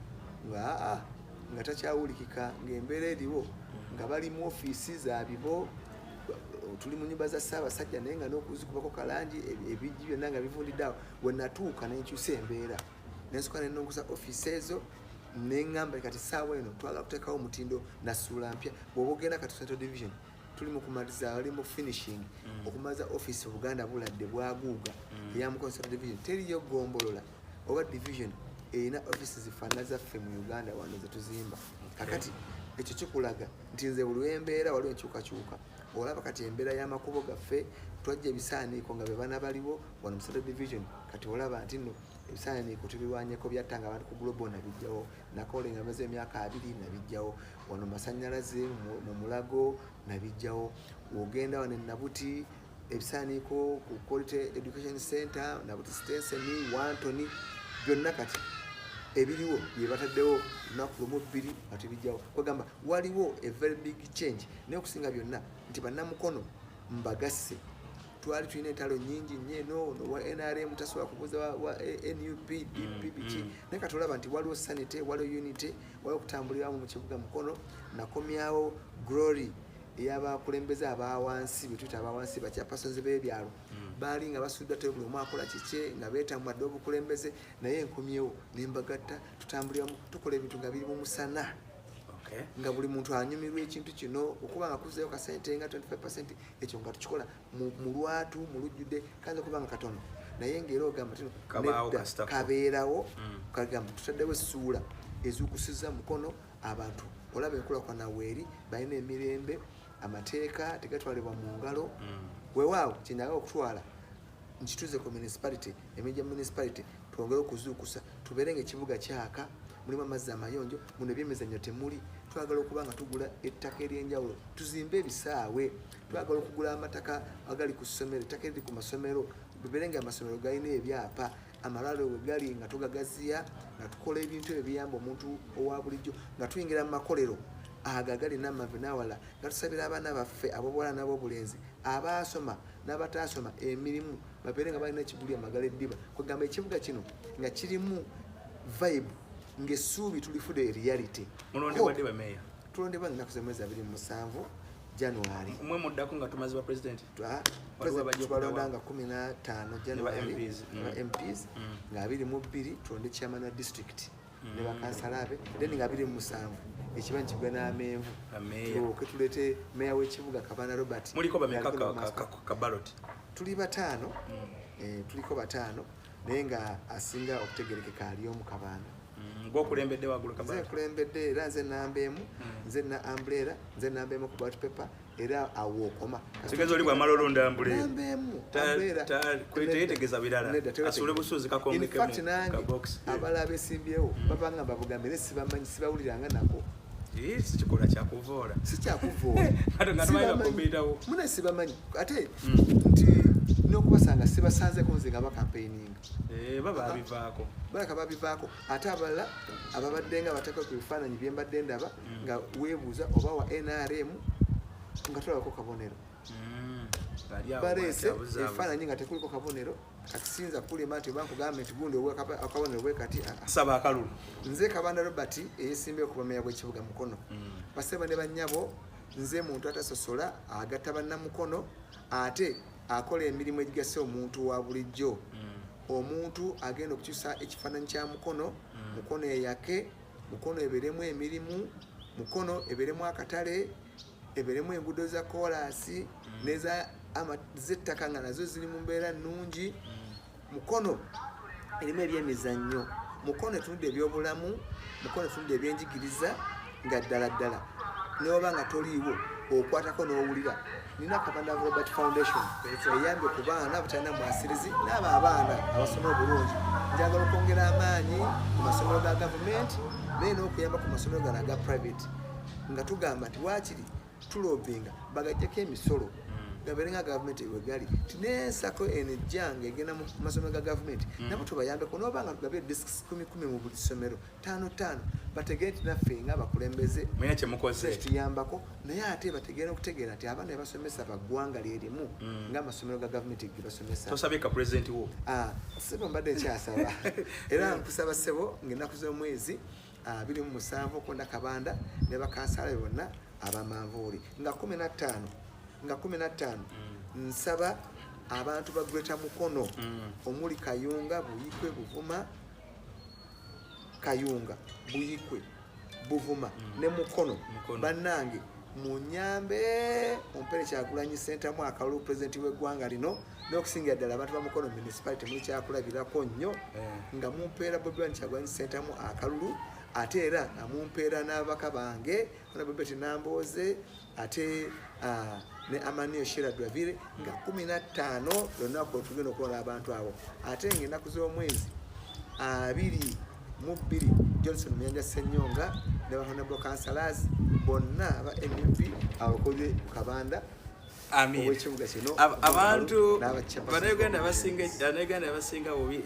nga takyawulikika ng'embeera eriwo nga bali mu ofiisi zaabibo tuli mu nyumba za Ssaabasajja naye nga n'okuzikubako kalangi ebijji byonna nga bivundiddeawo we natuuka nenkyusa embeera nensooka nenongoza ofiisi ezo neŋŋamba kati ssaawa eno twagala kuteekawo omutindo nasuula mpya bw'oba ogenda kati Central Division tuli mu kumaliza wali mu finishing okumaliza ofiisi Buganda Buladde bwaguuga eya Mukono Central Division teriyo gombolola oba division erina ofiisi zifaanana zaffe mu Uganda wano ze tuzimba kakati ekyo kikulaga nti nze buli wembeera waliwo enkyukakyuka olaba kati embeera y'amakubo gaffe twajja ebisaaniiko nga be bana baliwo wano mu Central Division kati olaba nti nno ebisaaniiko tubirwanyeko byattanga abantu ku global nabijjawo Nakawole nga maze emyaka 2 nabijjawo wano masannyalaze mu Mulago nabijjawo ogenda wano Nabuti ebisaaniiko ku Quality Education Center Nabuti Station Wantoni byonna kati ebiriwo bye bataddewo lunaku lumu 2 batubijjawo kwegamba waliwo a very big change naye okusinga byonna nti bannamukono mbagasse twali tulina entalo nyingi nnyo wa NRM tasobola kubuuza wa NUP DPBG naye kati olaba nti waliwo sanity waliwo unity waliwo okutambuliramu mu kibuga Mukono nakomyawo glory ey'abakulembeze abawansi bye tuyita abawansi bakyapasonze b'ebyalo baali nga basudda te buli omu akola kike nga beetamadde obukulembeze naye enkomyewo nembagatta tutambuliramu tukola ebintu nga biri mu musana nga buli muntu anyumirwa ekintu kino okuba nga kuzeeyo kasente nga 25% ekyo nga tukikola mu lwatu mu lujjudde kanza okuba nga katono naye ng'era ogamba tino kabeerawo kagamba tutaddewo essuula ezukusiza Mukono abantu olaba enkulaakulana weeri balina emirembe amateeka tegatwalibwa mu ngalo weewaawo kyenyaga okutwala nkituze ku municipality emijja municipality twongere okuzuukusa tubeere ng'ekibuga kyaka mulimu amazzi amayonjo muno ebyemizannyo temuli twagala okuba nga tugula ettaka ery'enjawulo tuzimbe ebisaawe twagala okugula amataka agali ku ssomero ettaka eriri ku masomero bibeere nga amasomero galina ebyapa amalwaliro we gali nga tugagaziya nga tukola ebintu ebyo biyamba omuntu owa bulijjo nga tuyingira mu makolero agagali n'amave n'awala nga tusabira abaana baffe ab'obuwala n'ab'obulenzi abaasoma n'abataasoma emirimu babeere nga balina ekiguli amagala eddiba kwegamba ekibuga kino nga kirimu vibe ng'essuubi tulifudde reality mulondebwadde bameeya tulondebwa ennaku z'omwezi 27 January mwe muddako nga tumaze ba president twalondanga 15 January MPs nga 22 tulonde chairman wa district ne bakansala abe then nga 27 ekibanyi kigwe n'amenvu ke tulete meya w'ekibuga Kabanda Robert muliko bameka ka ballot tuli batano tuliko batano naye nga asinga okutegerekeka ali omu Kabanda ng'okulembedde waggulu Kabanda nze kulembedde era nze nambeemu nze na umbrella nze nambeemu ku ballot paper era awo okoma kigezi oli bw'amala olonda umbrella nambeemu kwetegeeza birala asule busuuzi kakombekemu ka box abala abesimbyewo babanga babugambire sibamanyi sibawuliranga nako sikikola kyakuvoola sikyakuvoola nga tumanyi kompiyutawo mune sibamanyi ate nti n'okubasanga sibasanzeko nze nga bakampeininga bababivaako balaka babivaako ate abalala ababadde nga bateeka ku bifaananyi bye mbadde ndaba nga weebuuza oba wa NRM nga tulabako kabonero baleese ebifaananyi nga tekuliko kabonero kati siyinza kukulima nti bankugamba nti gundi akabonero bwe kati saba akalulu nze Kabanda Robert eyeesimbyewo ku bameeya bw'ekibuga Mukono baseba ne bannyabo nze muntu atasosola agatta bannamukono ate akola emirimu egigasa omuntu wa bulijjo omuntu agenda okukyusa ekifaananyi kya Mukono Mukono eyake Mukono eberemu emirimu Mukono eberemu akatale eberemu enguudo za koolaasi z'ettaka nga nazo ziri mu mbeera nnungi Mukono erimu ebyemizannyo Mukono etunudde ebyobulamu Mukono etunudde ebyenjigiriza nga ddala neoba nga toliiwo okwatako n'owulira nina Kabanda Robert Foundation eyambye ku baana abatalina mwasirizi n'abo abaana abasoma obulungi njagala okwongera amaanyi ku masomero ga gavumenti naye n'okuyamba ku masomero gano aga private nga tugamba nti waakiri tulobinga bagajjako emisolo gabeere nga gavumenti wegali tinensako enejjanga egenda mu masomero ga gavumenti nabo tubayambeko n'oba nga tugabye disks 10 mu buli ssomero 5 bategere nti naffe nga abakulembeze mwenye kyemukoze tuyambako naye ate bategeera okutegeera nti abaana bebasomesa baggwanga lyerimu ng'amasomero ga gavumenti ge basomesa tosabye ka pulezidenti wo sebo mbadde nkyasaba era nkusaba ssebo ng'ennaku z'omwezi 27 okonda Kabanda ne bakansala bonna abamanvuuli nga 15 nsaba abantu ba Greater Mukono omuli Kayunga, Buyikwe, Buvuma, Kayunga, Buyikwe, Buvuma ne Mukono bannange munyambe ompere Kyagulanyi Center mu akalulu president w'eggwanga lino n'okusingira ddala abantu ba Mukono municipality muli kyakulabirako nnyo nga mumpeera Bobi Wine Kyagulanyi Center mu akalulu ate era amumpeera n'ababaka bange Honorable Nambooze ate ne Amanio Shira Dwavire nga 15 lunaku tugenda okukola abantu abo ate ng'ennaku z'omwezi 22 Johnson Muyanja Ssenyonga ne Honorable Councillors bonna aba NUP abakoze ku Kabanda. Amin. Abantu Bannayuganda abasinga obi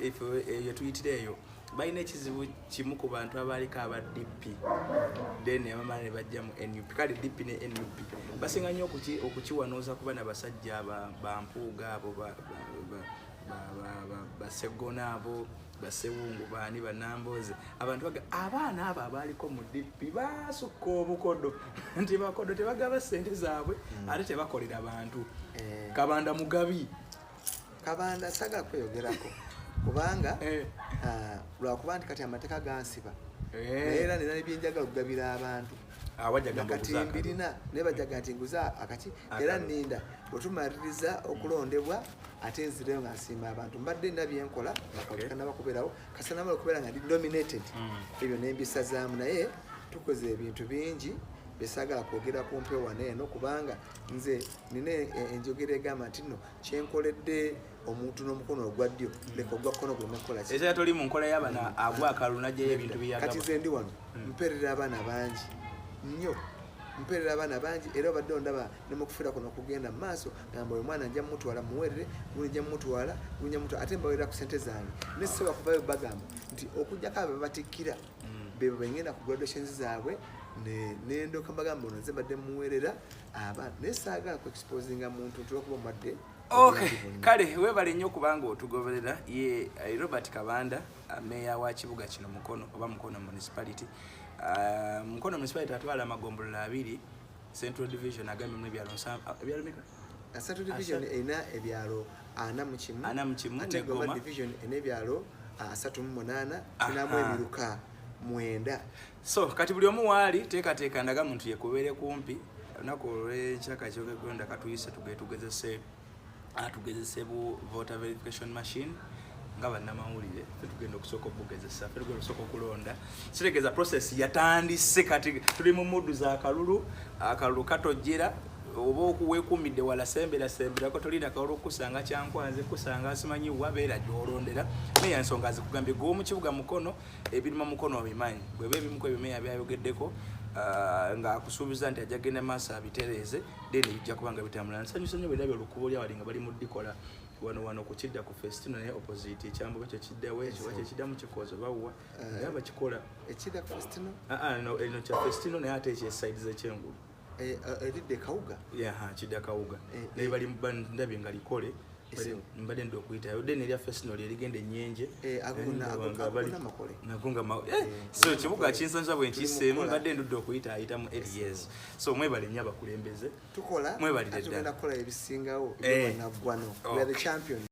yetuyitireeyo balina ekizibu kimu ku bantu abaliko aba DP then abamala ne bajja mu NUP kale DP ne NUP basinga nnyo okukiwanooza kuba n'abasajja bampuuga abo basegona abo basewungu baani Banambooze abantu baga abaana abo abaliko mu DP basukka obukodo nti bakodo tebagaba ssente zaabwe ate tebakolera abantu Kabanda mugabi Kabanda sagala kweyogerako kubanga lwakuba nti kati amateeka gansiba era nina nebyenjagala okugabira abantu mbirina naye bajaga nti nguza akati era nninda bwetumaliriza okulondebwa ate nzireyo nga nsiima abantu mbadde nina byenkola nakolekana bakubeerawo kasanamala okubeera nga ndi nominated ebyo nembisazaamu naye tukoze ebintu bingi besagala kwogera ku mpewo neeno kubanga nze nina enjogera egamba nti nno kyenkoledde omuntu n'omukono ogwa ddyo leka ogwa kkono gwe nakola ki ekyo toli mu nkola y'abaana agwa akalulu gye ebintu byagaba kati nze ndi wano mperera abaana bangi nnyo mperera abaana bangi era obadde ondaba ne mu kufiira kuno okugenda mu maaso gamba oyo mwana nja mumutwala muwerere gundi nja mumutwala ate mbawerera ku ssente zange ne seba kuvayo bagamba nti okugjako abo babatikkira bebo bengenda ku graduations zaabwe nendoka mbagamba ono nze badde muwerera abaana naye saagala ku exposinga muntu tulwokuba omadde. Okay, kale webale nnyo kubanga otugoberera ye Robert Kabanda meya wa kibuga kino Mukono oba Mukono municipality. Mukono municipality atwala amagombolola 2 Central Division agamye mu ebyalo meka Central Division ena ebyalo 4 ate Goma Division ena ebyalo 38 tunamu ebiruka 9. So kati buli omu waali teekateeka ndaga muntu yekubeere kumpi olunaku olw'ekyaka ky'ogegonda katuyise tugezese bu voter verification machine nga bannamawulire tugenda okusooka okugezesa tugenda okusooka okulonda kitegeeza process yatandise kati tuli mu muddu za akalulu katojjera oba okuweekuumidde wala semberako tolina akalulu okusanga kyankwanze kusanga asimanyi wabeera gy'olondera naye ensonga zikugambye gwe mu kibuga Mukono ebirima Mukono obimanyi bweba ebimuko ebimeya byayogeddeko nga akusuubiza nti ajja genda maaso abitereeze then bijja kubanga bitambula nsanyusa nnyo bwe ndabye olukubo lyawali nga bali mu ddikola wano ku kidda ku Festino naye opposite ekyambo ekyo kiddawo ekyo kiddamu kikozo bawuwa naye abakikola ekidda ku Festino eno kya Festino naye ate ekyeside z'ekyengulu eridde Kawuga kidda Kawuga naye bali ndabye nga likole mbadde ndo okuyitayo then erya Festino lyerigenda ennyenje so kibuga kinsanyusa bwe nkiseemu mbadde ndudde okuyita ayitamu years so mwebale nnyo abakulembeze tukola mwebalire ddala tugenda kukola ebisingawo ebyo naggwano we are the champions.